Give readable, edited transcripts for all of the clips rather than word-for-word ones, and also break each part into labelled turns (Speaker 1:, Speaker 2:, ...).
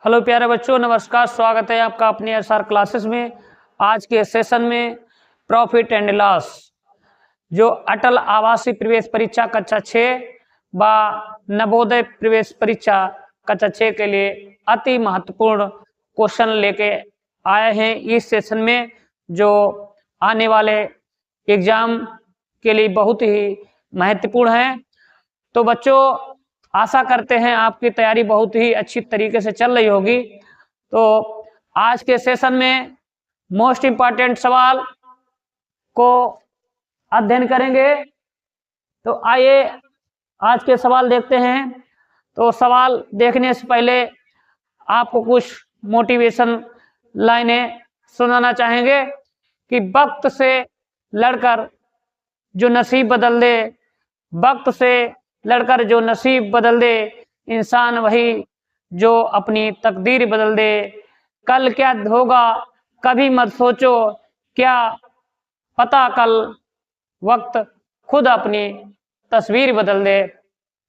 Speaker 1: Hello प्यारे बच्चों, नमस्कार। स्वागत है आपका अपने एसआर क्लासेस में। आज के सेशन में प्रॉफिट एंड लॉस, जो अटल आवासीय प्रवेश परीक्षा कक्षा 6 व नवोदय प्रवेश परीक्षा कक्षा 6 के लिए अति महत्वपूर्ण क्वेश्चन लेके आए हैं इस सेशन में, जो आने वाले एग्जाम के लिए बहुत ही महत्वपूर्ण है। तो बच्चों, आशा करते हैं आपकी तैयारी बहुत ही अच्छी तरीके से चल रही होगी। तो आज के सेशन में मोस्ट इम्पॉर्टेंट सवाल को अध्ययन करेंगे। तो आइए आज के सवाल देखते हैं। तो सवाल देखने से पहले आपको कुछ मोटिवेशन लाइनें सुनाना चाहेंगे कि वक्त से लड़कर जो नसीब बदल दे, वक्त से लड़कर जो नसीब बदल दे, इंसान वही जो अपनी तकदीर बदल दे। कल क्या होगा कभी मत सोचो, क्या पता कल वक्त खुद अपनी तस्वीर बदल दे।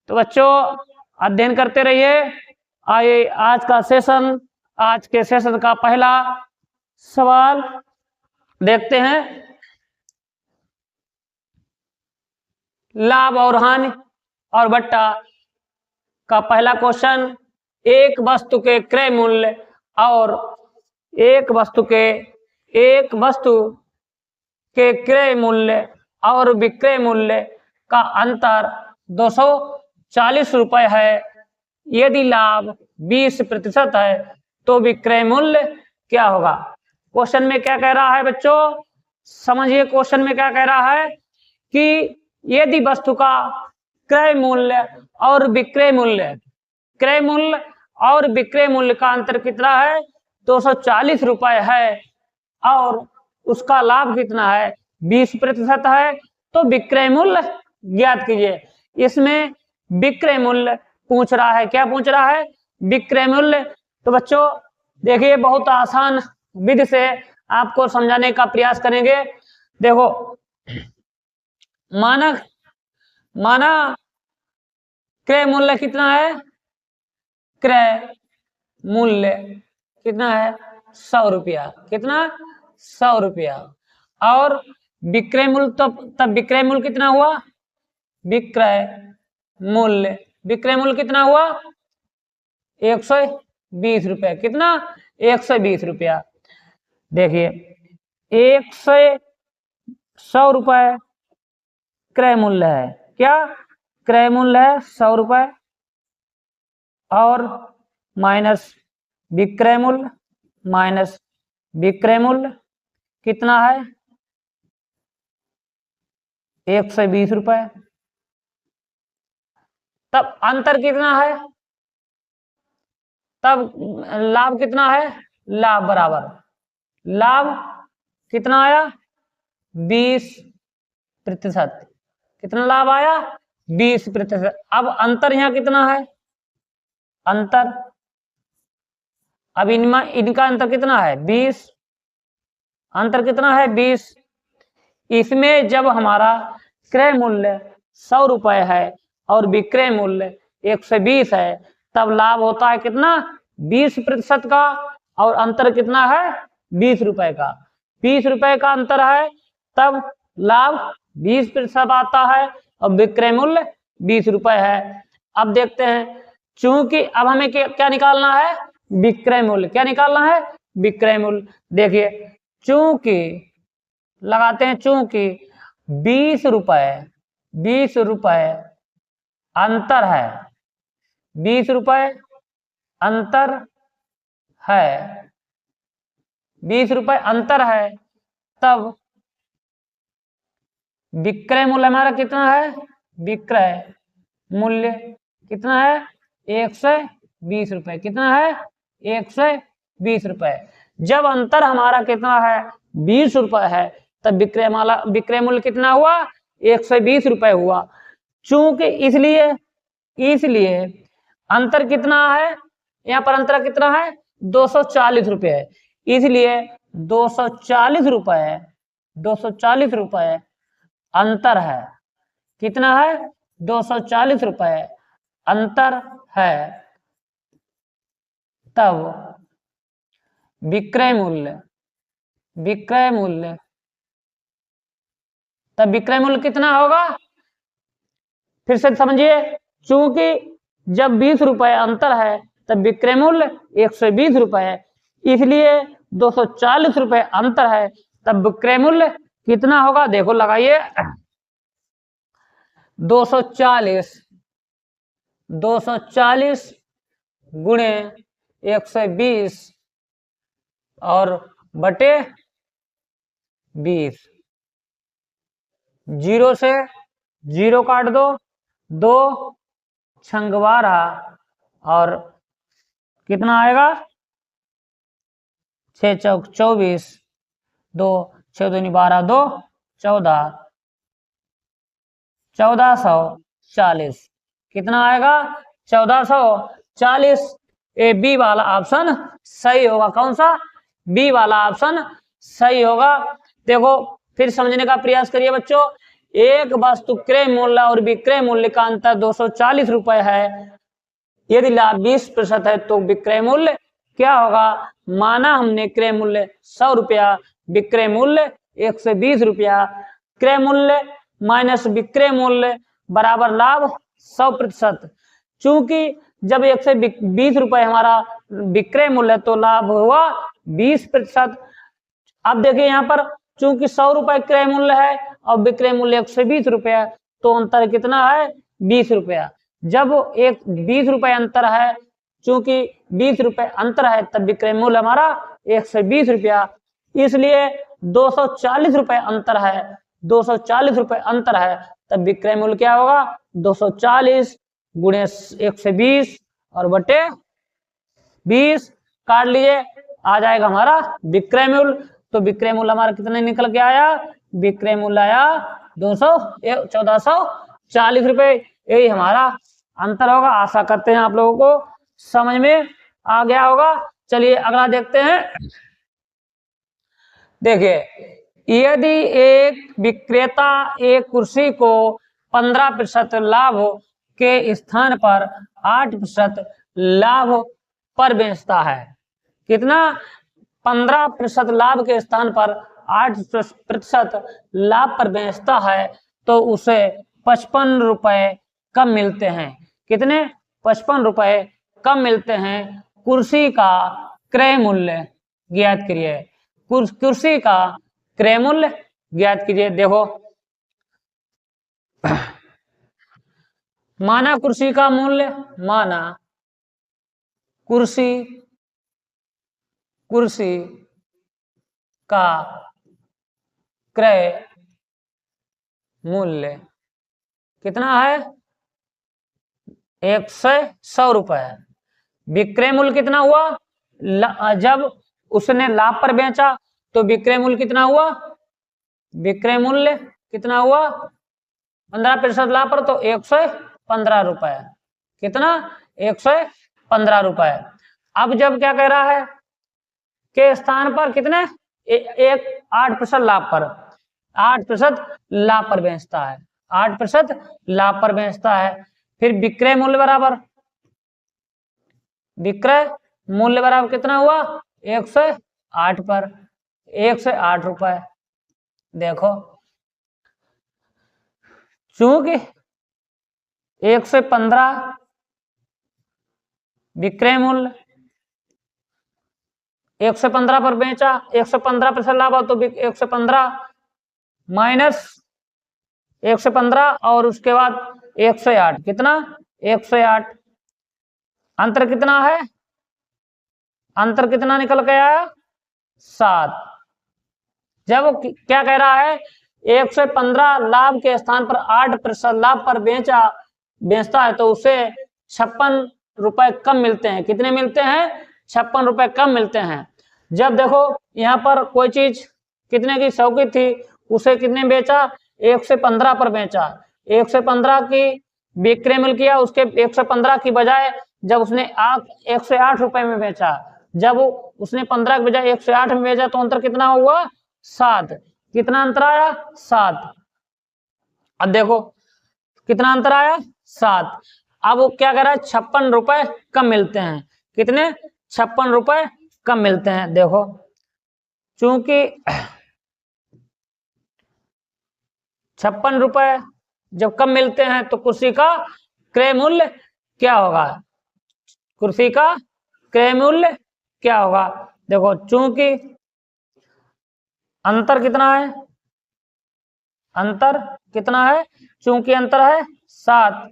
Speaker 1: तो बच्चों, अध्ययन करते रहिए। आइए आज के सेशन का पहला सवाल देखते हैं। लाभ और हानि और बट्टा का पहला क्वेश्चन। एक वस्तु के क्रय मूल्य और एक वस्तु के क्रय मूल्य और विक्रय मूल्य का अंतर 240 रुपए है। यदि लाभ 20% है तो विक्रय मूल्य क्या होगा? क्वेश्चन में क्या कह रहा है बच्चों, समझिए। क्वेश्चन में क्या कह रहा है कि यदि वस्तु का क्रय मूल्य और विक्रय मूल्य का अंतर कितना है? 240 रुपए है, और उसका लाभ कितना है? 20% है। तो विक्रय मूल्य ज्ञात कीजिए। इसमें विक्रय मूल्य पूछ रहा है। क्या पूछ रहा है? विक्रय मूल्य। तो बच्चों देखिए, बहुत आसान विधि से आपको समझाने का प्रयास करेंगे। देखो, माना क्रय मूल्य कितना है? क्रय मूल्य कितना है? 100 रुपया। कितना? 100 रुपया। और विक्रय मूल्य, तब विक्रय मूल्य कितना हुआ? विक्रय मूल्य कितना हुआ? 120 रुपया। कितना? 120 रुपया। देखिए, 100 रुपए क्रय मूल्य है। क्या क्रय मूल्य है? 100 रुपए, और माइनस विक्रय मूल्य कितना है? 120 रुपए। तब अंतर कितना है? तब लाभ कितना है? लाभ बराबर, लाभ कितना आया? 20%। कितना लाभ आया? 20%। अब अंतर यहाँ कितना है? अंतर, अब इनका अंतर कितना है? 20। अंतर कितना है? 20। इसमें जब हमारा क्रय मूल्य 100 रुपए है और विक्रय मूल्य 120 है, तब लाभ होता है कितना? 20% का, और अंतर कितना है? 20 रुपए का। 20 रुपए का अंतर है, तब लाभ 20% आता है और विक्रय मूल्य 20 रुपए है। अब देखते हैं, चूंकि अब हमें क्या निकालना है? विक्रय मूल्य। क्या निकालना है? विक्रय मूल्य। देखिए, चूंकि लगाते हैं, चूंकि 20 रुपए अंतर है, 20 रुपए अंतर है, 20 रुपए अंतर है, तब विक्रय मूल्य हमारा कितना है? विक्रय मूल्य कितना है? 120 रुपए। कितना है? 120 रुपए। जब अंतर हमारा कितना है? 20 रुपए है, तब विक्रय मूल्य कितना हुआ? 120 रुपए हुआ। चूंकि इसलिए अंतर कितना है? यहाँ पर अंतर कितना है? 240 रुपए है। इसलिए 240 रुपए अंतर है। कितना है? 240 रुपए अंतर है। तब विक्रय मूल्य तब विक्रय मूल्य कितना होगा? फिर से समझिए, चूंकि जब 20 रुपए अंतर है तब विक्रय मूल्य 120 रुपए है, इसलिए 240 रुपए अंतर है तब विक्रय मूल्य कितना होगा? देखो लगाइए, 240 गुणे 120 और बटे 20, 0 से 0 काट दो, 2 छंग 12 और कितना आएगा? 6 चौक 24, 2 6 दूनी 12, 2 14, 1440 कितना आएगा? 1440। ए बी वाला ऑप्शन सही होगा। कौन सा? बी वाला ऑप्शन सही होगा। देखो फिर समझने का प्रयास करिए बच्चों, एक वस्तु क्रय मूल्य और विक्रय मूल्य का अंतर 240 रुपए है, यदि लाभ 20% है तो विक्रय मूल्य क्या होगा? माना हमने क्रय मूल्य 100 रुपया, विक्रय मूल्य 120 रुपया, क्रय मूल्य माइनस विक्रय मूल्य बराबर लाभ 100%। चूंकि जब 120 रुपए हमारा विक्रय मूल्य तो लाभ हुआ 20%। अब देखिए यहाँ पर चूंकि 100 रुपए क्रय मूल्य है और विक्रय मूल्य 120 रुपया, तो अंतर कितना है? 20 रुपया। जब 20 रुपए अंतर है, चूंकि 20 रुपए अंतर है तब विक्रय मूल्य हमारा 120 रुपया, इसलिए 240 रुपए अंतर है, 240 रुपए अंतर है तब विक्रय मूल्य क्या होगा? 240 गुणे 120 और बटे 20 काट लीजिए, आ जाएगा हमारा विक्रय मूल्य। तो विक्रय मूल्य हमारा कितने निकल के आया? विक्रय मूल्य आया 1440 रुपए। यही हमारा अंतर होगा। आशा करते हैं आप लोगों को समझ में आ गया होगा। चलिए अगला देखते हैं। देखिए, यदि एक विक्रेता एक कुर्सी को 15% लाभ के स्थान पर 8% लाभ पर बेचता है, कितना? 15% लाभ के स्थान पर 8% लाभ पर बेचता है तो उसे 55 रुपए कम मिलते हैं। कितने? 55 रुपए कम मिलते हैं। कुर्सी का क्रय मूल्य ज्ञात करिए। कुर्सी का क्रय मूल्य ज्ञात कीजिए। देखो, माना कुर्सी का मूल्य, माना कुर्सी का क्रय मूल्य कितना है? 100 रुपए। विक्रय मूल्य कितना हुआ? जब उसने लाभ पर बेचा तो विक्रय मूल्य कितना हुआ? विक्रय मूल्य कितना हुआ? 15% लाभ पर तो 115 रुपए। कितना? 115 रुपए। अब जब क्या कह रहा है के स्थान पर कितने? 8% लाभ पर, 8% लाभ पर बेचता है, 8% लाभ पर बेचता है। फिर विक्रय मूल्य बराबर, विक्रय मूल्य बराबर कितना हुआ? 108 पर, 108 रुपए। देखो, चूंकि 115 विक्रय मूल्य, 115 पर बेचा, 115% लाभ हो तो 115 माइनस 115 और उसके बाद 108, कितना? 108। अंतर कितना है? अंतर कितना निकल के आया? 7। जब क्या कह रहा है? 115 लाभ के स्थान पर 8% लाभ पर बेचता है तो उसे 56 रुपए कम मिलते हैं। कितने मिलते हैं? 56 रुपए कम मिलते हैं। जब देखो यहाँ पर कोई चीज कितने की 100 की थी, उसे कितने बेचा? 115 पर बेचा। 115 की विक्रय मूल्य किया, उसके 115 की बजाय जब उसने 108 रुपए में बेचा, जब उसने 15 के बजाय 108 में बेचा तो अंतर कितना हुआ? 7। कितना अंतर आया? 7। अब देखो कितना अंतर आया? 7। अब वो क्या कह रहा है? 56 रुपए कम मिलते हैं। कितने? ₹56 कम मिलते हैं। देखो चूंकि ₹56 जब कम मिलते हैं तो कुर्सी का क्रय मूल्य क्या होगा? कुर्सी का क्रय मूल्य क्या होगा? देखो चूंकि अंतर कितना है? अंतर कितना है? चूंकि अंतर है 7,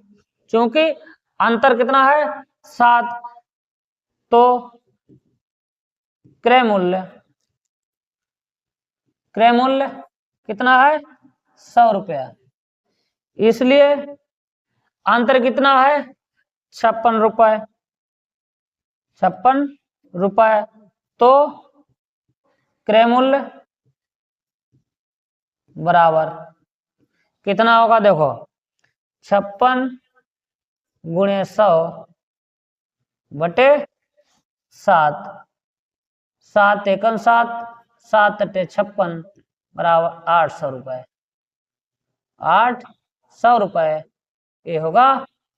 Speaker 1: चूंकि अंतर कितना है 7, तो क्रय मूल्य कितना है? ₹100। इसलिए अंतर कितना है? ₹56। ₹56 तो क्रय मूल्य बराबर कितना होगा? देखो 56 गुणे 100 बटे 7, 7 एकम 7, 7 अटे 56 बराबर ₹800। ₹800 ये होगा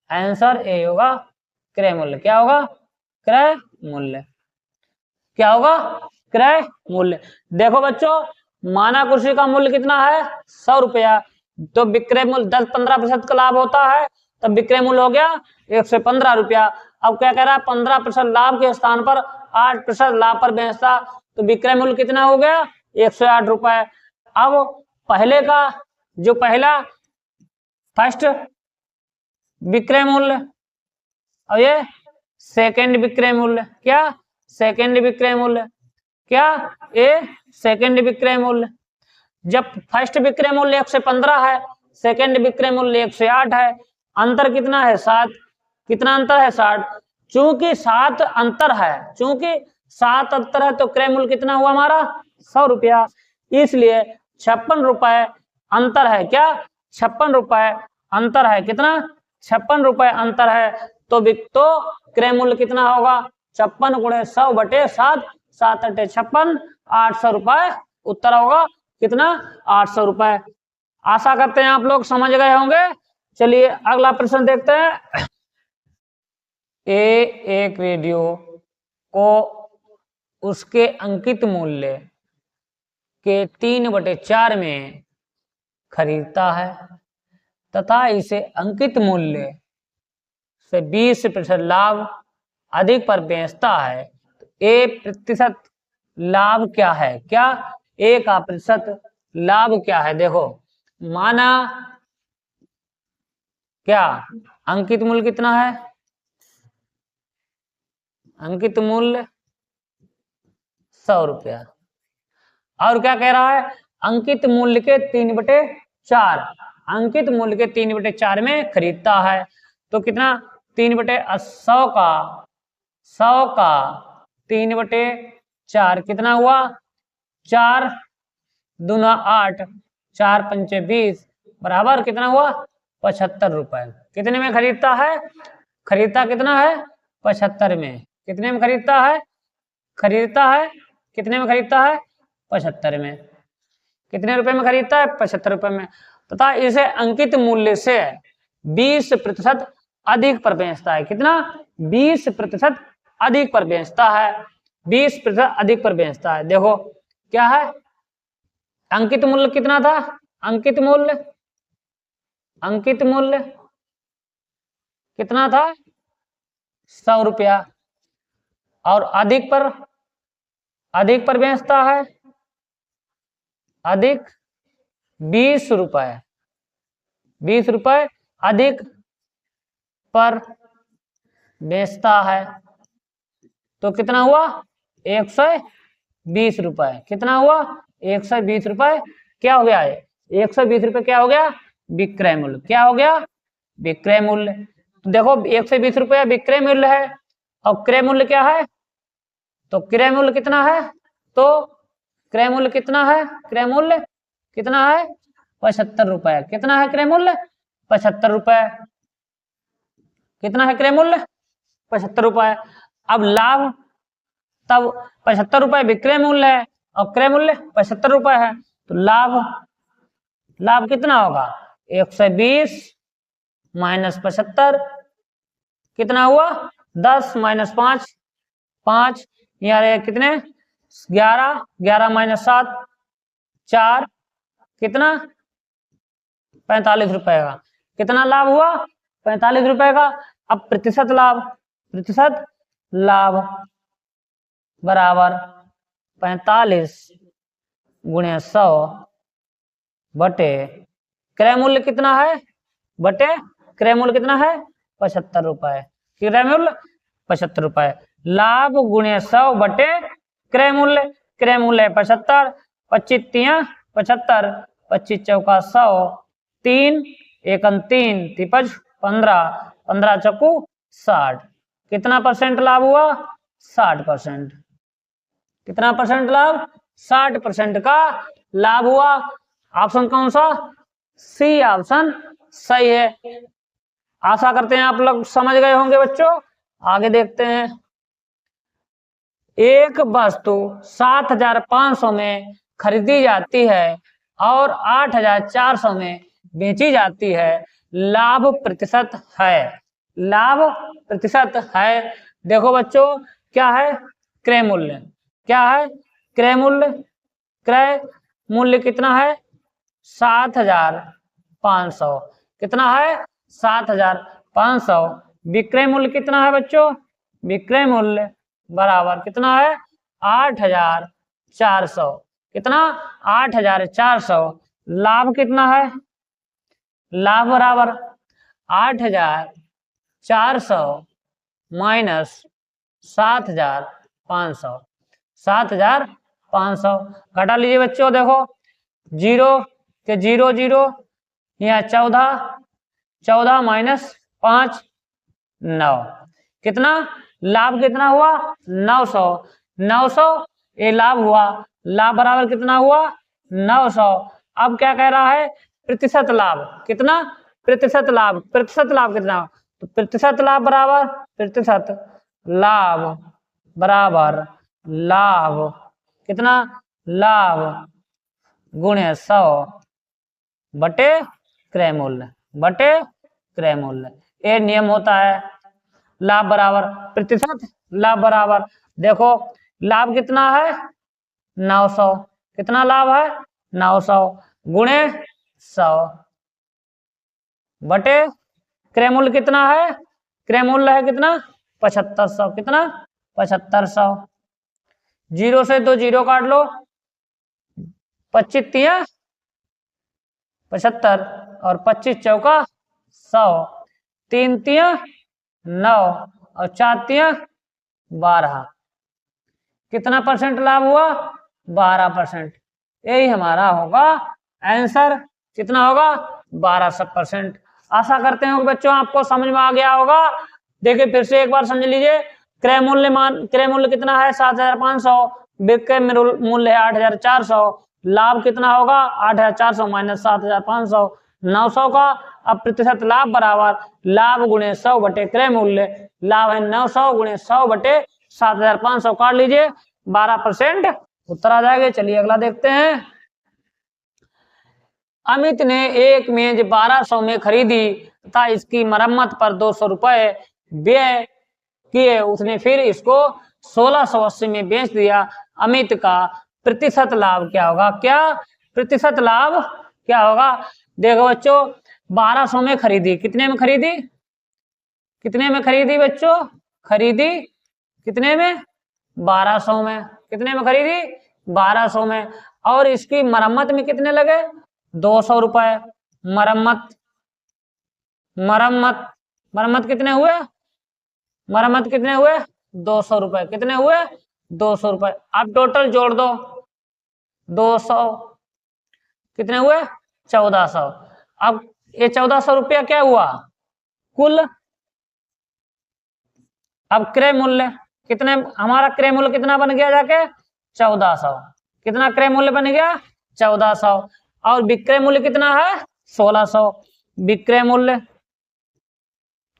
Speaker 1: आंसर, ये होगा क्रय मूल्य। क्या होगा? क्रय मूल्य। क्या होगा? क्रय मूल्य। देखो बच्चों, माना कुर्सी का मूल्य कितना है? ₹100, तो विक्रय मूल्य 10-15% का लाभ होता है, तब विक्रय मूल्य हो गया ₹115। अब क्या कह रहा है? 15% लाभ के स्थान पर 8% लाभ पर बेचता, तो विक्रय मूल्य कितना हो गया? ₹108। अब पहले का जो पहला फर्स्ट विक्रय मूल्य और ये सेकंड विक्रय मूल्य, क्या? सेकंड विक्रय मूल्य, क्या? ये सेकंड विक्रय मूल्य। जब फर्स्ट विक्रय मूल्य 115 है, सेकंड विक्रय मूल्य 108 है, अंतर कितना है? 7। कितना अंतर है? 60। चूंकि 7 अंतर है, चूंकि 7 अंतर है, तो क्रय मूल्य कितना हुआ हमारा? ₹100। इसलिए ₹56 अंतर है। क्या? ₹56 अंतर है। कितना? ₹56 अंतर है, तो क्रय मूल्य कितना होगा? 56 गुणे 100 बटे 7, 7 अटे 56, ₹800 उत्तर होगा। कितना? ₹800। आशा करते हैं आप लोग समझ गए होंगे। चलिए अगला प्रश्न देखते हैं। एक रेडियो को उसके अंकित मूल्य के 3/4 में खरीदता है तथा इसे अंकित मूल्य से 20% लाभ अधिक पर बेचता है, तो प्रतिशत लाभ क्या है? क्या? का प्रतिशत लाभ क्या है? देखो माना क्या अंकित मूल्य कितना है? अंकित मूल्य ₹100। और क्या कह रहा है? अंकित मूल्य के 3/4, अंकित मूल्य के 3/4 में खरीदता है, तो कितना? 3/100 का 3/4 कितना हुआ? 4 दूना 8, 4 पंचे 20 बराबर कितना हुआ? ₹75। कितने में खरीदता है? खरीदता कितना है? 75 में। कितने में खरीदता है? खरीदता है कितने में खरीदता है? 75 में। कितने रुपए में खरीदता है? ₹75 में। तथा इसे अंकित मूल्य से 20% अधिक पर बेचता है। कितना? 20% अधिक पर बेचता है। 20% अधिक पर बेचता है। देखो क्या है? अंकित मूल्य कितना था? अंकित मूल्य कितना था? ₹100। और अधिक पर बेचता है अधिक ₹20, ₹20 अधिक पर बेचता है, तो कितना हुआ? ₹120। कितना हुआ? ₹120। क्या हो गया? ₹120 क्या हो गया? विक्रय मूल्य। क्या हो गया? विक्रय मूल्य। तो देखो ₹120 विक्रय मूल्य है, और क्रय मूल्य क्या है? तो क्रय मूल्य कितना है? तो क्रय मूल्य कितना है? क्रय मूल्य कितना है? ₹75। कितना है क्रय मूल्य? ₹75। कितना है क्रय मूल्य? ₹75। अब लाभ, तब ₹75 विक्रय मूल्य है और क्रय मूल्य ₹75 है, तो लाभ कितना होगा? 120 - 75 कितना हुआ? 10 - 5 5, यहाँ रहे कितने 11, 11 माइनस 7 4, कितना 45 रुपए का। कितना लाभ हुआ 45 रुपए का। अब प्रतिशत लाभ बराबर 45 गुणे 100 बटे क्रय मूल्य कितना है बटे क्रय मूल्य कितना है 75 रुपए। क्रय मूल्य 75 रुपए। लाभ गुणे 100 बटे क्रय मूल्य 75, 25 तिया 75, 25 चौका 100, 3 एकम 3 तिपच 15, 15 चौकू 60। कितना परसेंट लाभ हुआ 60%। कितना परसेंट लाभ 60% का लाभ हुआ। ऑप्शन कौन सा सी ऑप्शन सही है। आशा करते हैं आप लोग समझ गए होंगे बच्चों। आगे देखते हैं। एक वस्तु 7,500 में खरीदी जाती है और 8,400 में बेची जाती है। लाभ प्रतिशत है। लाभ प्रतिशत है। देखो बच्चों क्या है क्रय मूल्य। क्या है क्रय मूल्य। क्रय मूल्य कितना है 7,500। कितना है 7,500। विक्रय मूल्य कितना है बच्चों। विक्रय मूल्य बराबर कितना है 8,400। कितना 8,400। लाभ कितना है लाभ बराबर 8,400 माइनस 7,500। 7,500 घटा लीजिए बच्चों। देखो 0 के 0 0, यहाँ 14, 14 माइनस 5 9। कितना लाभ कितना हुआ 900। 900 ये लाभ हुआ। लाभ बराबर कितना हुआ 900। अब क्या कह रहा है प्रतिशत लाभ कितना। प्रतिशत लाभ कितना। तो प्रतिशत लाभ बराबर लाभ कितना लाभ गुणे 100 बटे क्रय मूल्य। ये नियम होता है। लाभ बराबर प्रतिशत लाभ बराबर। देखो लाभ कितना है 900। कितना लाभ है 900 गुणे 100 बटे क्रय मूल्य कितना है। क्रय मूल्य है कितना 7500। कितना 7500। 0 से 2 0 काट लो। 25 तिया 75 और 25 चौका 100, 3 तिया 9 और 4 तिया 12। कितना परसेंट लाभ हुआ 12%। यही हमारा होगा आंसर। कितना होगा 12%। आशा करते हैं बच्चों आपको समझ में आ गया होगा। देखिए फिर से एक बार समझ लीजिए। क्रय मूल्य कितना है 7,500। विक्रय मूल्य है 8,400। लाभ कितना होगा 8,400 माइनस 7,500 900 का। अब प्रतिशत लाभ बराबर लाभ गुणे 100 बटे क्रय मूल्य। लाभ है 900 गुणे 100 बटे 7,500 काट लीजिए 12% उत्तर आ जाएगा। चलिए अगला देखते हैं। अमित ने एक मेज 1200 में खरीदी तथा इसकी मरम्मत पर 200 रुपए व्यय किए। उसने फिर इसको 1680 में बेच दिया। अमित का प्रतिशत लाभ क्या होगा। क्या प्रतिशत लाभ क्या होगा। देखो बच्चों 1200 में खरीदी। कितने में खरीदी बच्चों। खरीदी कितने में 1200 में। कितने में खरीदी 1200 में। और इसकी मरम्मत में कितने लगे 200 रुपए। मरम्मत कितने हुए 200 रुपए। कितने हुए 200 रुपए। अब टोटल जोड़ दो 200 कितने हुए 1400। अब ये 1400 रुपया क्या हुआ कुल। अब क्रय मूल्य कितने हमारा क्रय मूल्य कितना बन गया जाके 1400। कितना क्रय मूल्य बन गया 1400। और विक्रय मूल्य कितना है 1600। विक्रय मूल्य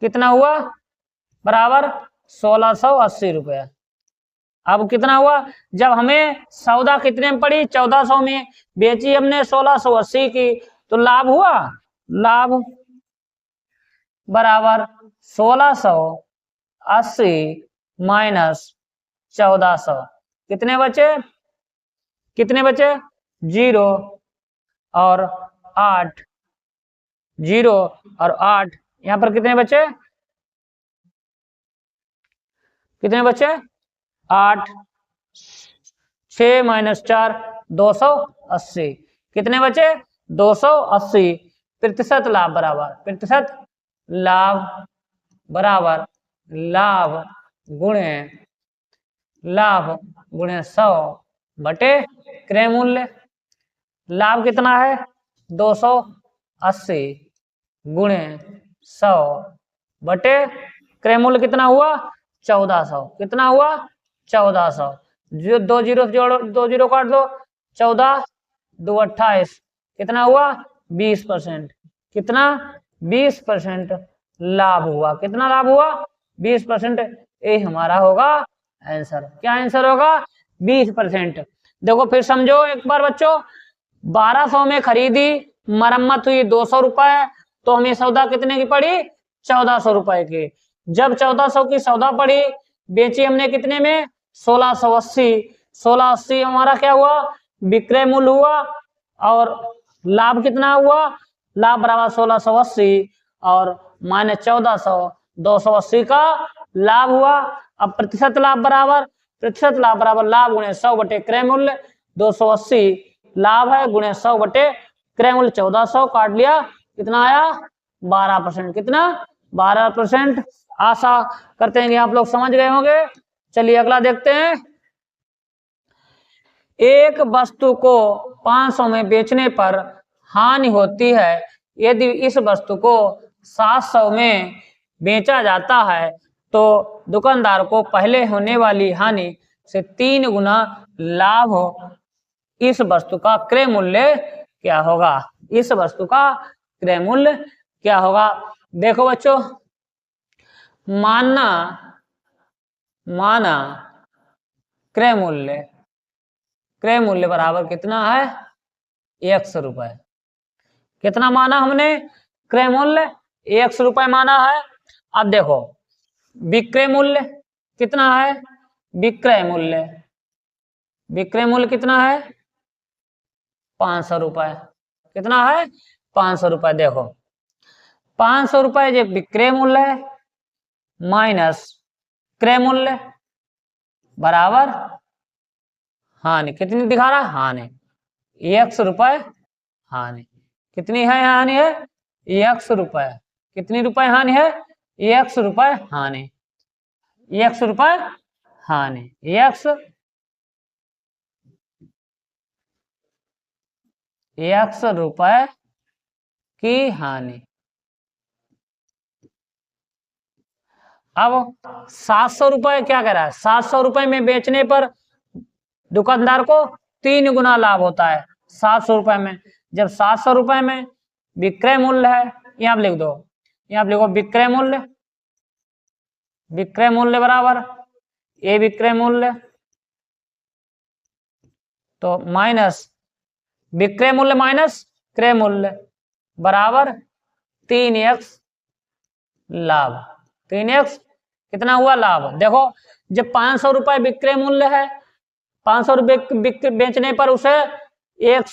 Speaker 1: कितना हुआ बराबर 1680 रुपया। अब कितना हुआ जब हमें सौदा कितने में पड़ी 1400 में बेची हमने 1680 की। तो लाभ हुआ लाभ बराबर 1680 माइनस 1400। कितने बचे? कितने बचे? 0 और 8, 0 और 8। यहाँ पर कितने बचे? कितने बचे? 8, 6 - 4 280। कितने बचे? 280। प्रतिशत लाभ बराबर, प्रतिशत लाभ बराबर लाभ गुणे 100 बटे क्रय मूल्य। लाभ कितना है? 280 गुणे 100 बटे क्रय मूल्य कितना हुआ? 1400। कितना हुआ? 1400। जो 2 जीरो जोड़ो, 2 जीरो काट दो, 14 2 28। कितना हुआ? 20%। कितना? 20% लाभ हुआ। कितना लाभ हुआ? 20%। ये हमारा होगा आंसर। क्या आंसर होगा? 20%। देखो फिर समझो एक बार बच्चों, 1200 में खरीदी, मरम्मत हुई 200 रुपए, तो हमें सौदा कितने की पड़ी? 1400 रुपए की। जब 1400 की सौदा पड़ी, बेची हमने कितने में? 1680। 1680 हमारा क्या हुआ? विक्रय मूल्य हुआ। और लाभ कितना हुआ? लाभ बराबर 1680 और माइनस 1400, 280 का लाभ हुआ। अब प्रतिशत लाभ बराबर, प्रतिशत लाभ बराबर लाभ गुणे 100 बटे क्रय मूल्य। 280 लाभ है गुणे 100 बटे क्रय मूल्य 1400, काट लिया, कितना आया? 12%। कितना? 12%। आशा करते हैं कि आप लोग समझ गए होंगे। चलिए अगला देखते हैं। एक वस्तु को 500 में बेचने पर हानि होती है। यदि इस वस्तु को 700 में बेचा जाता है तो दुकानदार को पहले होने वाली हानि से 3 गुना लाभ हो। इस वस्तु का क्रय मूल्य क्या होगा? इस वस्तु का क्रय मूल्य क्या होगा? देखो बच्चों, माना क्रय मूल्य बराबर कितना है? 100 रुपए। कितना माना हमने? क्रय मूल्य 100 रुपए माना है। अब देखो विक्रय मूल्य कितना है? विक्रय मूल्य कितना है? 500 रुपए। कितना है? 500 रुपए। देखो 500 रुपए जो विक्रय मूल्य है माइनस क्रय मूल्य बराबर हानि। कितनी दिखा रहा? हानि। 100 रुपए हानि। कितनी है हानि? है 100 रुपए। कितनी रुपए हानि है? 100 रुपए हानि। 100 रुपए हानि। 100 रुपए की हानि। अब 700 रुपए क्या कह रहा है? 700 रुपए में बेचने पर दुकानदार को 3 गुना लाभ होता है। 700 रुपए में, जब 700 रुपए में विक्रय मूल्य है, यहां लिख दो, यहां लिखो विक्रय मूल्य बराबर ये विक्रय मूल्य, तो माइनस विक्रय मूल्य माइनस क्रय मूल्य बराबर 3x लाभ। 3x कितना हुआ? लाभ। देखो जब 500 रुपए विक्रय मूल्य है, 500 रुपए बेचने पर उसे 1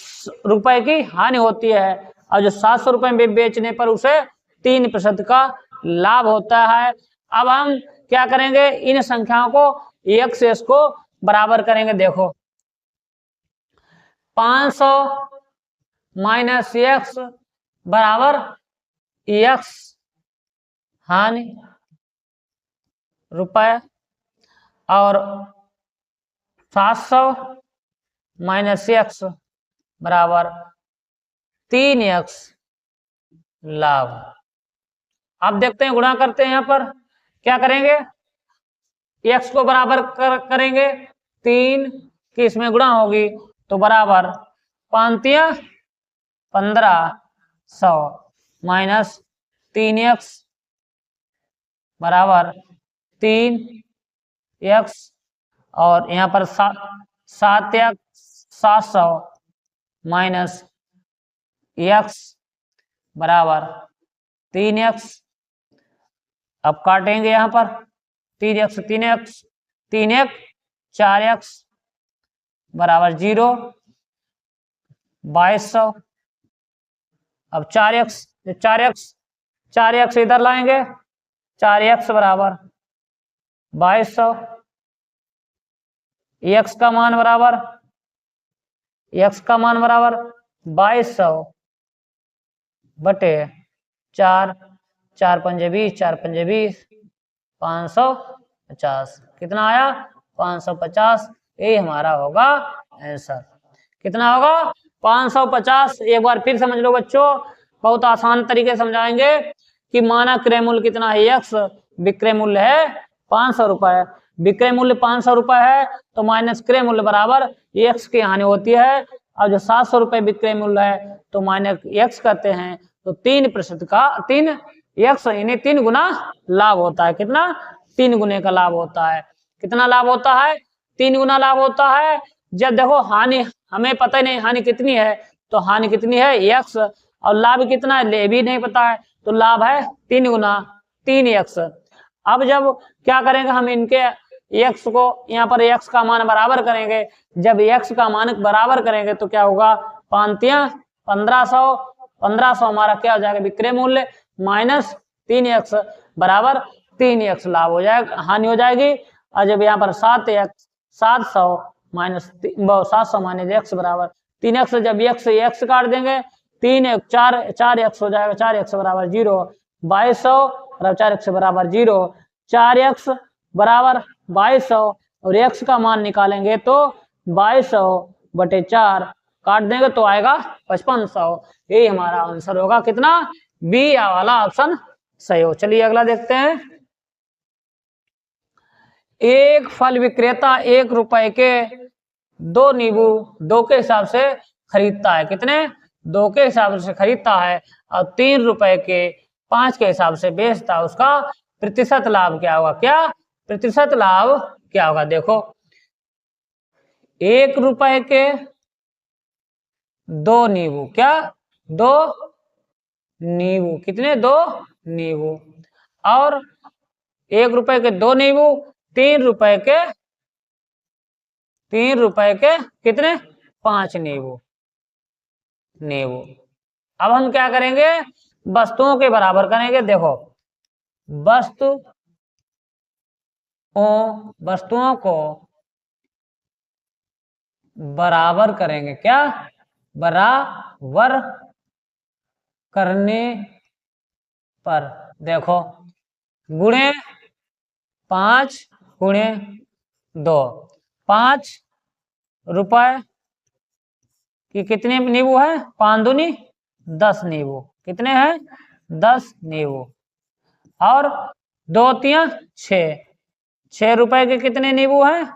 Speaker 1: रुपए की हानि होती है, और जो 700 रुपए में बेचने पर उसे 3% का लाभ होता है। अब हम क्या करेंगे? इन संख्याओं को एक से इसको बराबर करेंगे। देखो 500 माइनस x बराबर x हानि रुपए, और 700 माइनस x बराबर 3x लाभ। अब देखते हैं, गुणा करते हैं। यहाँ पर क्या करेंगे? x को बराबर करेंगे 3 की, इसमें गुणा होगी तो बराबर 5 × 1500 माइनस 3x बराबर 3x, और यहाँ पर 7x 700 माइनस x बराबर 3x। अब काटेंगे यहाँ पर 3x 3x 3x 4x बराबर 0, 2200। अब 4x इधर लाएंगे, 4x बराबर 2200, x का मान बराबर 2200 बटे 4, 4 पंजे 20, 4 पंजे 20, 550। कितना आया? 550। ये हमारा होगा आंसर। कितना होगा? 550। एक बार फिर समझ लो बच्चों, बहुत आसान तरीके समझाएंगे कि मानक क्रय मूल्य कितना है x, विक्रय मूल्य है 500 रुपए। विक्रय मूल्य 500 रुपए है तो माइनस क्रय मूल्य बराबर x की हानि होती है। और जो 700 रुपए विक्रय मूल्य है तो माइनस x करते हैं तो 3% का 3x यानी 3 गुना लाभ होता है। कितना? 3 गुने का लाभ होता है। कितना लाभ होता है? 3 गुना लाभ होता है। जब देखो हानि हमें पता नहीं हानि कितनी है, तो हानि कितनी है x, और लाभ कितना है ले भी नहीं पता है, तो लाभ है 3 गुना 3x। अब जब क्या करेंगे हम इनके x को यहाँ पर x का मान बराबर करेंगे। जब x का मान बराबर करेंगे तो क्या होगा? 1500 हमारा क्या हो जाएगा? विक्रय मूल्य माइनस 3x बराबर 3x लाभ हो जाएगा, हानि हो जाएगी। और जब यहाँ पर 700 माइनस 700 बराबर 3x, जब x काट देंगे 4x हो जाएगा, 4x बराबर 0, 2200 और 4x बराबर 0, 4x बराबर 2200 और x का मान निकालेंगे तो 2200 बटे 4 काट देंगे तो आएगा 5500। यही हमारा आंसर होगा। कितना? बी वाला ऑप्शन सही हो। चलिए अगला देखते हैं। एक फल विक्रेता 1 रुपए के 2 नींबू 2 के हिसाब से खरीदता है। कितने? 2 के हिसाब से खरीदता है और 3 रुपए के 5 के हिसाब से बेचता है। उसका प्रतिशत लाभ क्या होगा? क्या प्रतिशत लाभ क्या होगा? देखो 1 रुपए के 2 नींबू, क्या 2 नींबू, कितने? 2 नींबू, और 1 रुपए के 2 नींबू, 3 रुपए के कितने? 5 नींबू। अब हम क्या करेंगे? वस्तुओं के बराबर करेंगे। देखो वस्तुओं को बराबर करेंगे। क्या? बराबर करने पर देखो गुणे 5 गुणे 2, 5 रुपए कि कितने नींबू है? 5 दूनी 10 नींबू। कितने हैं? 10 नींबू। और 2 तिया 6 रुपए के कितने नींबू हैं?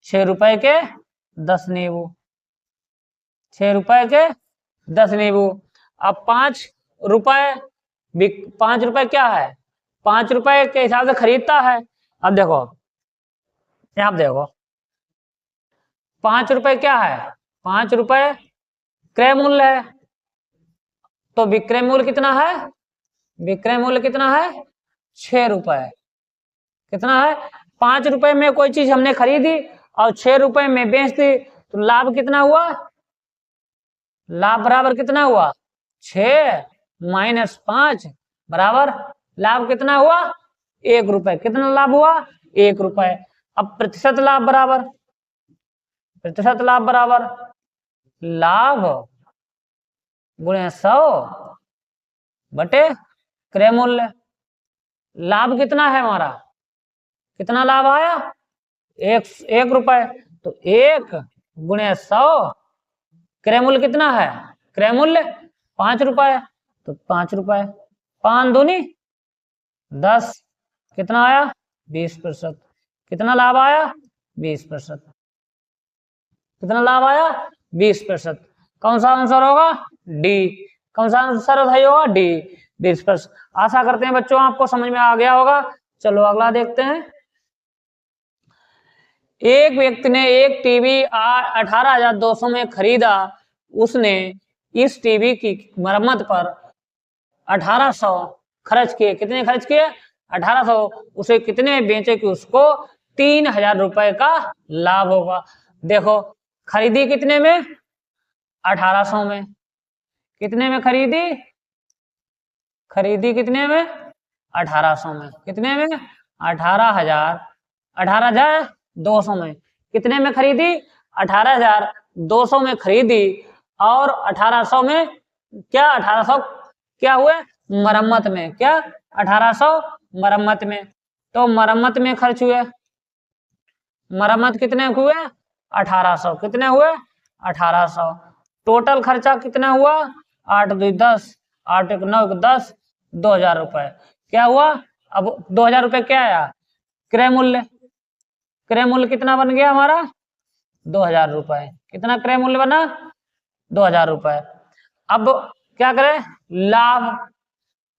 Speaker 1: 6 रुपए के 10 नींबू, 6 रुपए के 10 नींबू। अब 5 रुपए क्या है? 5 रुपए के हिसाब से खरीदता है। अब देखो आप देखो 5 रुपए क्या है? 5 रुपए क्रय मूल्य है, तो विक्रय मूल्य कितना है? विक्रय मूल्य कितना है? 6 रुपए। कितना है? 5 रुपए में कोई चीज हमने खरीदी और 6 रुपए में बेच दी, तो लाभ कितना हुआ? लाभ बराबर कितना हुआ? 6 माइनस 5 बराबर लाभ कितना हुआ? 1 रुपए। कितना लाभ हुआ? 1 रुपए। अब प्रतिशत लाभ बराबर लाभ गुणे 100 बटे क्रय मूल्य। लाभ कितना है हमारा? कितना लाभ आया? 1 रुपए। तो 1 गुणे 100, क्रय मूल्य कितना है? क्रय मूल्य 5 रुपए, तो 5 रुपए। 5 दूनी 10, कितना आया? 20%। कितना लाभ आया? 20%। कितना लाभ आया? 20%। कौन सा आंसर होगा? डी। कौन सा आंसर सही होगा? डी, 20%। आशा करते हैं बच्चों आपको समझ में आ गया होगा। चलो अगला देखते हैं। एक व्यक्ति ने एक टीवी 18,200 में खरीदा। उसने इस टीवी की मरम्मत पर 1800 खर्च किए। कितने खर्च किए? 1800। उसे कितने बेचे कि उसको 3,000 रुपए का लाभ होगा। देखो खरीदी कितने में, 1800 में। कितने में खरीदी, खरीदी कितने में, 1800 में। कितने में, 18,000, 18,200 में। कितने में खरीदी, 18,200 में खरीदी और 1800 में क्या, 1800 क्या हुए, मरम्मत में। क्या, 1800 मरम्मत में। तो मरम्मत में खर्च हुए, मरम्मत कितने हुए, 1800। कितने हुए, 1800। टोटल खर्चा कितना हुआ, 8 2 10, 8 1 9 10, 2000 रुपए। क्या हुआ, अब 2000 रुपए क्या आया, क्रय मूल्य। क्रय मूल्य कितना बन गया हमारा, 2000 रुपए। कितना क्रय मूल्य बना, 2000 रुपए। अब क्या करें, लाभ।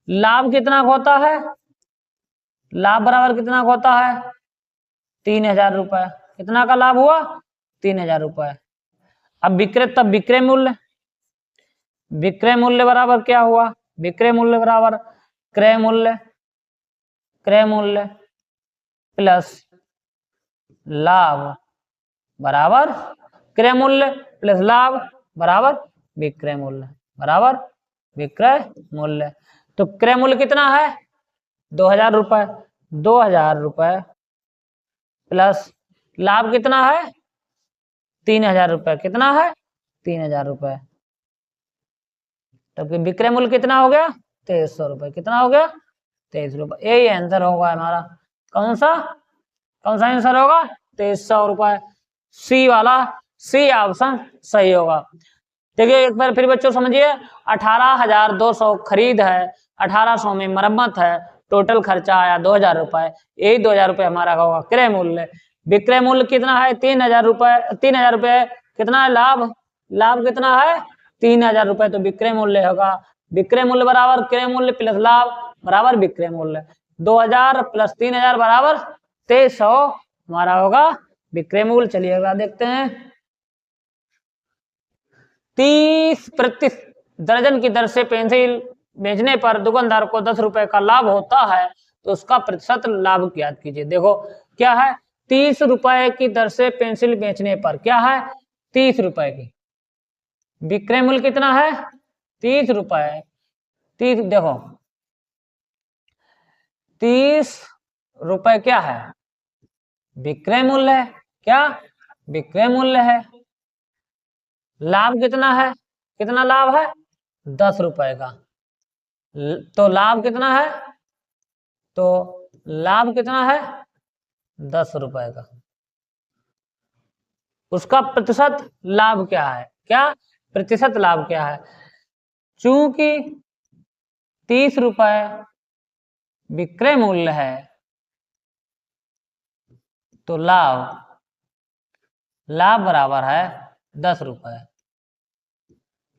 Speaker 1: लाभ कितना होता है, लाभ बराबर कितना होता है, 3000 रुपए। कितना का लाभ हुआ, 3000 रुपए। अब विक्रय, तब विक्रय मूल्य, विक्रय मूल्य बराबर क्या हुआ, विक्रय मूल्य बराबर क्रय मूल्य, क्रय मूल्य प्लस लाभ बराबर क्रय मूल्य प्लस लाभ बराबर विक्रय मूल्य, बराबर विक्रय मूल्य। तो क्रय मूल्य कितना है, 2000 रुपए। 2000 रुपए प्लस लाभ कितना है, 3000 रुपए। कितना है, 3000 रुपए। तब विक्रय मूल्य कितना हो गया, 2300 रुपए। कितना हो गया, 23 रुपए। यही आंसर होगा हमारा। कौन सा, कौन सा आंसर होगा, 2300 रुपए। सी वाला, सी ऑप्शन सही होगा। देखिए एक बार फिर बच्चों समझिए, 18,200 खरीद है, 1800 में मरम्मत है, टोटल खर्चा आया 2000 रुपए। यही 2000 रुपए हमारा होगा क्रय मूल्य। विक्रय मूल्य कितना है, 3000 रुपए। 3000 रुपए कितना है, लाभ, लाभ कितना है, 3000 रुपए। तो विक्रय मूल्य होगा, विक्रय मूल्य बराबर क्रय मूल्य प्लस लाभ बराबर विक्रय मूल्य। 2000 प्लस 3000 बराबर 2300 हमारा होगा विक्रय मूल्य। चलिए अगला देखते हैं। 30 दर्जन की दर से पेंसिल बेचने पर दुकानदार को 10 रुपए का लाभ होता है, तो उसका प्रतिशत लाभ ज्ञात कीजिए। देखो क्या है, 30 रुपए की दर से पेंसिल बेचने पर क्या है, 30 रुपए की। विक्रय मूल्य कितना है, 30 रुपए। 30 देखो 30 रुपए क्या है, विक्रय मूल्य है। क्या, विक्रय मूल्य है। लाभ कितना है, कितना लाभ है, 10 रुपए का। तो लाभ कितना है, तो लाभ कितना है, 10 रुपए का। उसका प्रतिशत लाभ क्या है, क्या प्रतिशत लाभ क्या है। चूंकि 30 रुपए विक्रय मूल्य है, तो लाभ, लाभ बराबर है 10 रुपए।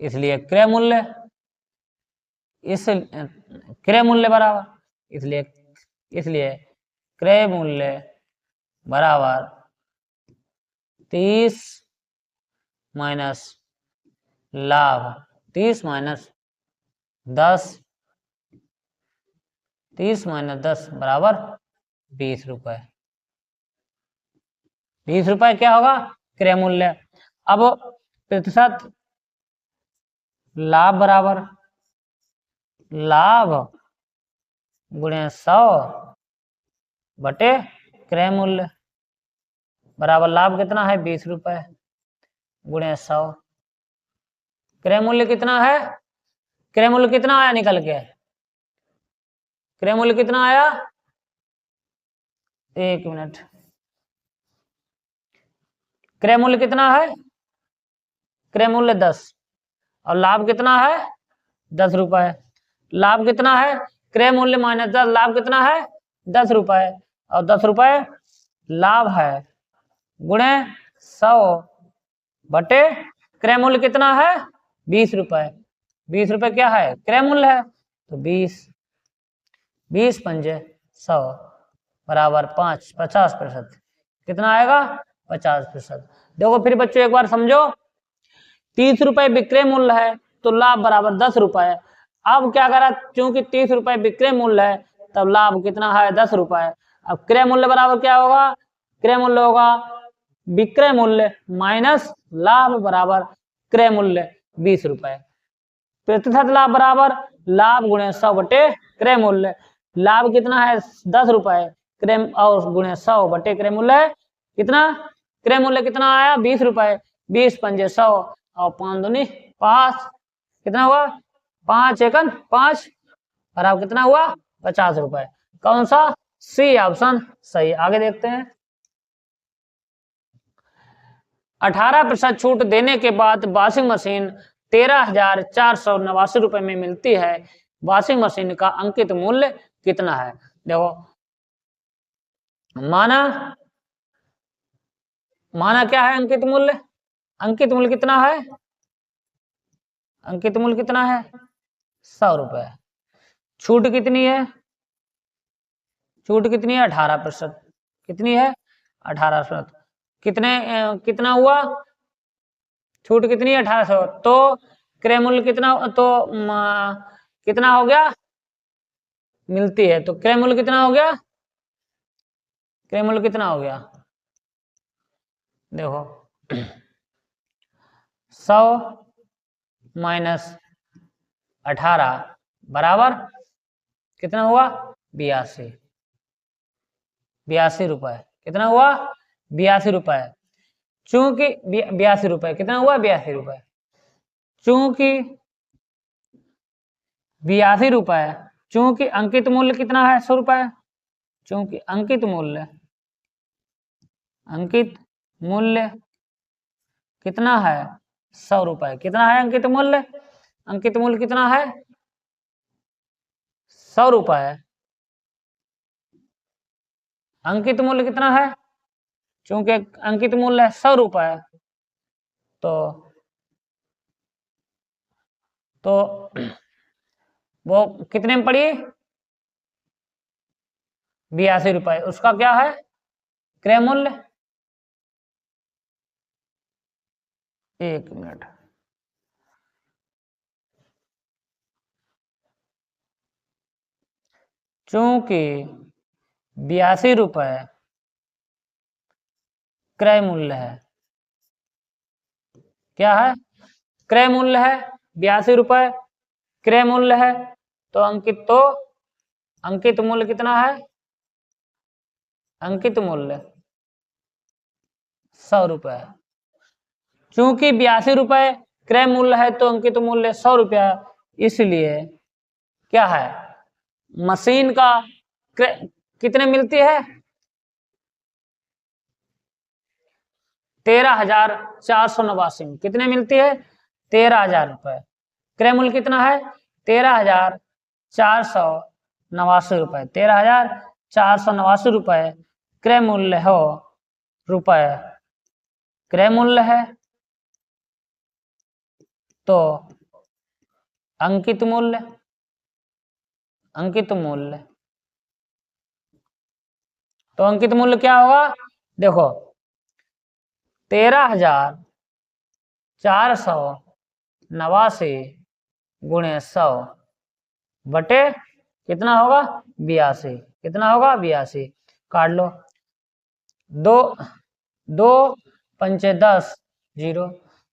Speaker 1: इसलिए क्रय मूल्य, इस क्रय मूल्य बराबर, इसलिए क्रय मूल्य बराबर 30 माइनस लाभ, 30 माइनस 10, 30 माइनस 10 बराबर 20 रुपए। 20 रुपए क्या होगा, क्रय मूल्य। अब प्रतिशत लाभ बराबर लाभ गुणे 100 बटे क्रय मूल्य बराबर लाभ कितना है, 20 रुपए गुणे 100। क्रय मूल्य कितना है, क्रय मूल्य कितना आया निकल के, क्रय मूल्य कितना आया, 1 मिनट। क्रय मूल्य कितना है, क्रय मूल्य 10 और लाभ कितना है, 10 रुपए। लाभ कितना है, क्रय मूल्य माइनस 10, लाभ कितना है, 10 रुपए। और 10 रुपए लाभ है गुणे 100 बटे क्रय मूल्य कितना है, 20 रुपए। 20 रुपए क्या है, क्रय मूल्य है। तो 20 पंजे 100 बराबर 50%। कितना आएगा, 50%। देखो फिर बच्चों एक बार समझो, 30 रुपए विक्रय मूल्य है, तो लाभ बराबर 10 रुपए। अब क्या करा, क्योंकि 30 रुपए विक्रय मूल्य है, तब लाभ कितना है, 10 रुपए। अब क्रय मूल्य बराबर क्या होगा, क्रय मूल्य होगा विक्रय मूल्य माइनस लाभ बराबर क्रय मूल्य 20 रुपए। प्रतिशत लाभ बराबर लाभ गुणे 100 बटे क्रय मूल्य। लाभ कितना है 10 रुपए, क्रय और गुणे 100 बटे क्रय मूल्य कितना, क्रय मूल्य कितना आया 20 रुपए, 20 पंजे 100 और 5 दूनी 5, कितना हुआ 5 एकन 5 बराबर कितना हुआ 50 रुपए। कौन सा, सी ऑप्शन सही। आगे देखते हैं। 18% छूट देने के बाद वॉशिंग मशीन 13,489 रुपए में मिलती है। वॉशिंग मशीन का अंकित मूल्य कितना है। देखो माना क्या है अंकित मूल्य, अंकित मूल्य कितना है, अंकित मूल्य कितना है 100 रुपए। छूट कितनी है, छूट कितनी है 18%, कितनी है 18%। कितना हुआ छूट कितनी है 1800, तो क्रय मूल्य कितना, तो कितना हो गया मिलती है, तो क्रय मूल्य कितना हो गया, क्रय मूल्य कितना हो गया देखो 100 माइनस 18 बराबर कितना हुआ 82 रुपए। कितना हुआ 82 रुपए। चूंकि 82 रुपए कितना हुआ 82 रुपए, चूंकि 82 रुपए, चूंकि अंकित मूल्य कितना है 100 रुपए, चूंकि अंकित मूल्य कितना है 100 रुपए। कितना है अंकित मूल्य, अंकित मूल्य कितना है 100 रुपए। अंकित मूल्य कितना है, चूंकि अंकित मूल्य है 100 रुपए, तो वो कितने में पड़ी 82 रुपए। उसका क्या है क्रय मूल्य, एक मिनट, चूंकि 82 रुपए क्रय मूल्य है, क्या है क्रय मूल्य है 82 रुपए क्रय मूल्य है, तो अंकित मूल्य कितना है, अंकित मूल्य 100 रुपए। चूंकि 82 रुपए क्रय मूल्य है तो अंकित मूल्य 100 रुपया, इसलिए क्या है मशीन का कितने मिलती है 13,489, कितने मिलती है 13,000 रुपए। क्रय मूल्य कितना है 13,489 रुपए, 13,489 रुपए क्रय मूल्य हो रुपए क्रय मूल्य है, तो अंकित मूल्य तो अंकित मूल्य क्या होगा देखो 13,489 गुणे 100 बटे कितना होगा 82, कितना होगा 82, काट लो 2 पंचे 10 0,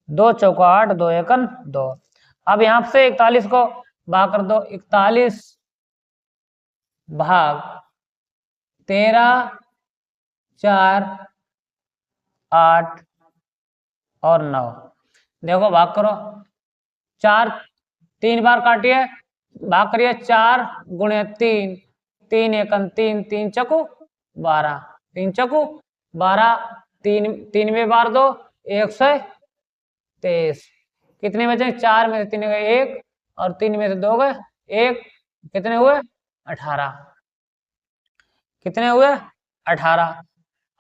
Speaker 1: 2 चौका 8, 2 एकन 2। अब यहां से 41 को भाग कर दो, 41 भाग 13, 4, 8 और 9, देखो भाग करो 4 3 बार काटिए, भाग करिए 4 गुणे 3, 3 एकन 3, 3 चकु 12, 3 चकु 12, 3 में बार दो 123, कितने बचे 4 में से 3 गए 1 और 3 में से 2 गए 1, कितने हुए 18, कितने हुए 18।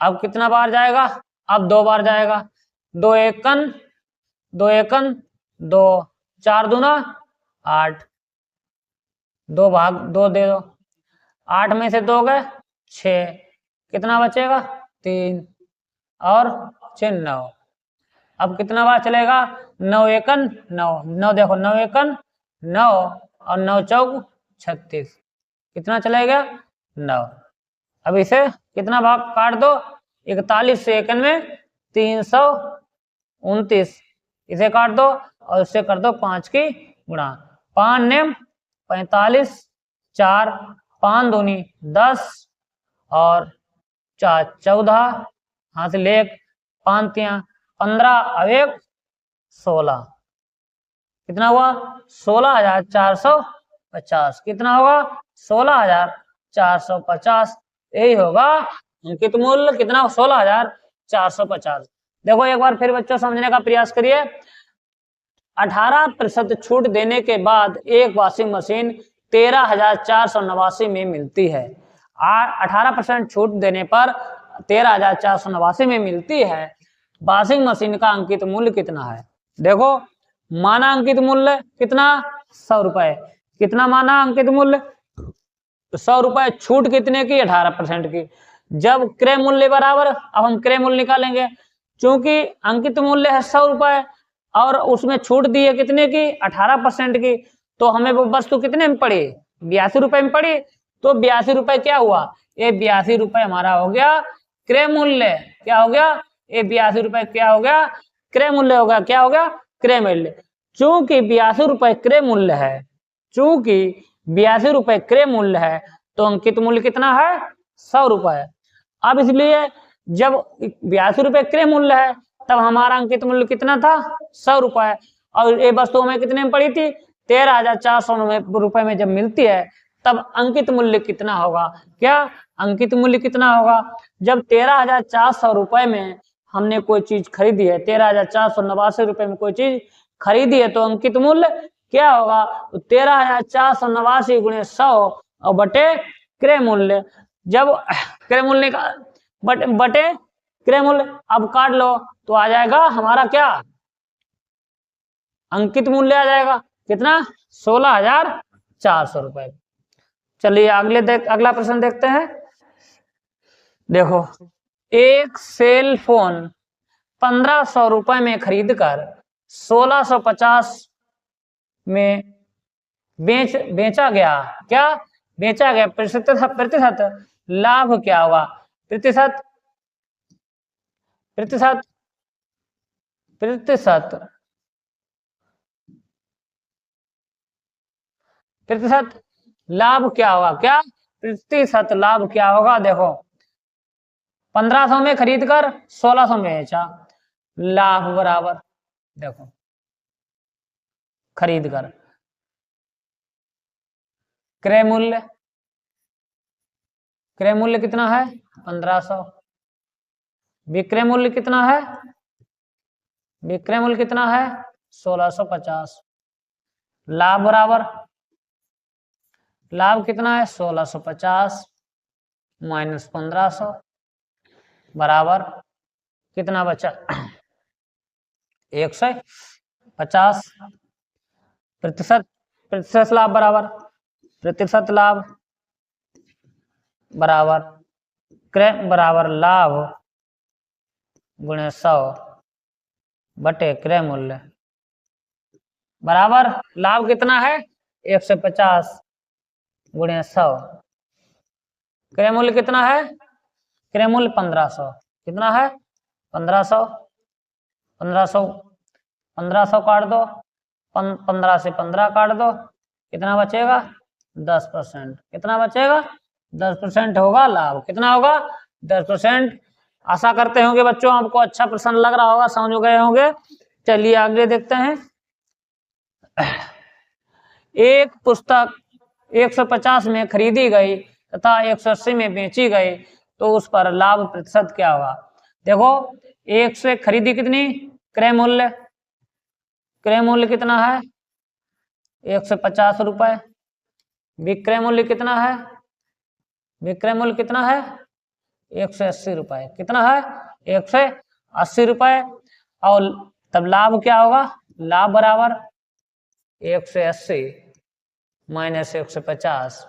Speaker 1: अब कितना बार जाएगा, अब 2 बार जाएगा, 2 एकन 2, 4 दूना 8, 2 भाग 2 दे दो, 8 में से 2 गए 6, कितना बचेगा 3 और 6 9। अब कितना बार चलेगा 9 एकन 9, 9 देखो 9 एकन 9 और 9 चौक 36, कितना चलेगा 9। अब इसे कितना भाग काट दो 41 सेकंड में 329, इसे काट दो और इससे कर दो 5 की गुणा। 5 नेम 45, 4 5 दूनी 10 और 4 14, हाथ से लेख 5 तियां 15 और 1 16, कितना हुआ 16,450। कितना होगा 16,450, यही होगा अंकित मूल्य कितना 16,450। देखो एक बार फिर बच्चों समझने का प्रयास करिए। 18% छूट देने के बाद एक वॉशिंग मशीन 13,489 में मिलती है। 18% छूट देने पर 13,489 में मिलती है। वॉशिंग मशीन का अंकित मूल्य कितना है? देखो माना अंकित मूल्य कितना 100 रुपए। कितना माना अंकित मूल्य 100 रुपए, छूट कितने की 18% की। जब क्रय मूल्य बराबर, अब हम क्रय मूल्य निकालेंगे, क्योंकि अंकित मूल्य है 100 रुपए और उसमें छूट दी है कितने की 18% की, तो हमें वो वस्तु कितने में पड़ी 82 रुपए में पड़ी। तो 82 रुपए क्या हुआ, ये 82 रुपए हमारा हो गया क्रय मूल्य। क्या हो गया, ये 82 रुपए क्या हो गया क्रय मूल्य हो गया। क्या हो गया क्रय मूल्य। चूंकि 82 रुपए क्रय मूल्य है, चूंकि 82 रुपए क्रय मूल्य है, तो अंकित मूल्य कितना है 100 रुपए। अब इसलिए जब 82 रुपए क्रय मूल्य है तब हमारा अंकित मूल्य कितना था 100 रुपए, और ये वस्तु हमें कितने में पड़ी थी 13,490 रुपए में जब मिलती है तब अंकित मूल्य कितना होगा। क्या अंकित मूल्य कितना होगा, जब 13,400 रुपए में हमने कोई चीज खरीदी है, 13,489 रुपए में कोई चीज खरीदी है, तो अंकित मूल्य क्या होगा 13,489 गुणे 100 और बटे क्रय मूल्य। जब क्रय मूल्य का बटे क्रय मूल्य, अब काट लो तो आ जाएगा हमारा क्या अंकित मूल्य आ जाएगा कितना 16,400 रुपए। चलिए अगला प्रश्न देखते हैं। देखो एक सेल फोन 1500 रुपए में खरीद कर 1650 में बेचा गया। क्या बेचा गया, प्रतिशत लाभ क्या होगा, प्रतिशत प्रतिशत प्रतिशत प्रतिशत लाभ क्या होगा। क्या प्रतिशत लाभ क्या होगा। देखो 1500 में खरीद कर 1600 में बेचा, लाभ बराबर देखो खरीद कर क्रय मूल्य, क्रय मूल्य कितना है 1500, विक्रय मूल्य कितना है, विक्रय मूल्य कितना है 1650, लाभ बराबर लाभ कितना है 1650 माइनस 1500 बराबर कितना बचा 150। प्रतिशत प्रतिशत लाभ बराबर प्रतिशत लाभ बराबर क्रय बराबर लाभ गुणे 100 बटे क्रय मूल्य बराबर लाभ कितना है 150 गुणे 100, क्रय मूल्य कितना है, क्रय मूल्य 1500, कितना है 1500, 1500 काट दो, 15 से 15 काट दो, कितना बचेगा 10%, कितना बचेगा 10% होगा लाभ। कितना होगा 10%। आशा करते होंगे बच्चों आपको अच्छा प्रश्न लग रहा होगा, समझ गए होंगे। चलिए आगे देखते हैं। एक पुस्तक 150 में खरीदी गई तथा 180 में बेची गई तो उस पर लाभ प्रतिशत क्या होगा। देखो एक से खरीदी कितनी क्रय मूल्य, क्रय मूल्य कितना है 150 रुपए, विक्रय मूल्य कितना है, विक्रय मूल्य कितना है 180 रुपए, कितना है 180 रुपए, और तब लाभ क्या होगा, लाभ बराबर 180 माइनस 150,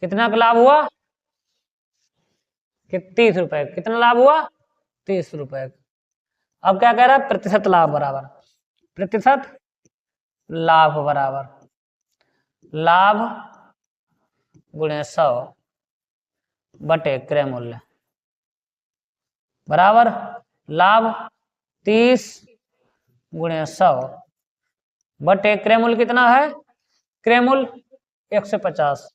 Speaker 1: कितना का लाभ हुआ 30 रुपए, कितना लाभ हुआ 30 रुपए। अब क्या कह रहा है प्रतिशत लाभ बराबर प्रतिशत लाभ बराबर लाभ गुणे 100 बटे क्रय मूल्य बराबर लाभ 30 गुणे 100 बटे क्रेमूल कितना है, क्रेमूल 150।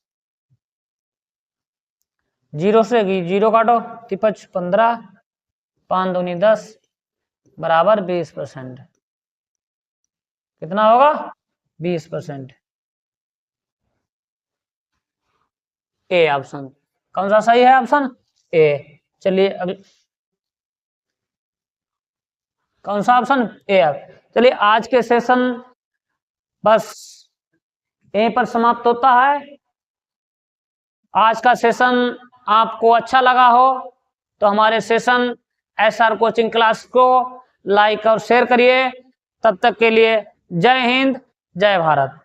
Speaker 1: जीरो से जीरो काटो, 5 15 5 दूनी 10 बराबर 20%। कितना होगा 20%। ए ऑप्शन कौन सा सही है, ऑप्शन ए। चलिए अगले, कौन सा ऑप्शन ए। चलिए आज के सेशन बस यहीं पर समाप्त होता है। आज का सेशन आपको अच्छा लगा हो तो हमारे सेशन एसआर कोचिंग क्लास को लाइक और शेयर करिए। तब तक के लिए जय हिंद, जय भारत।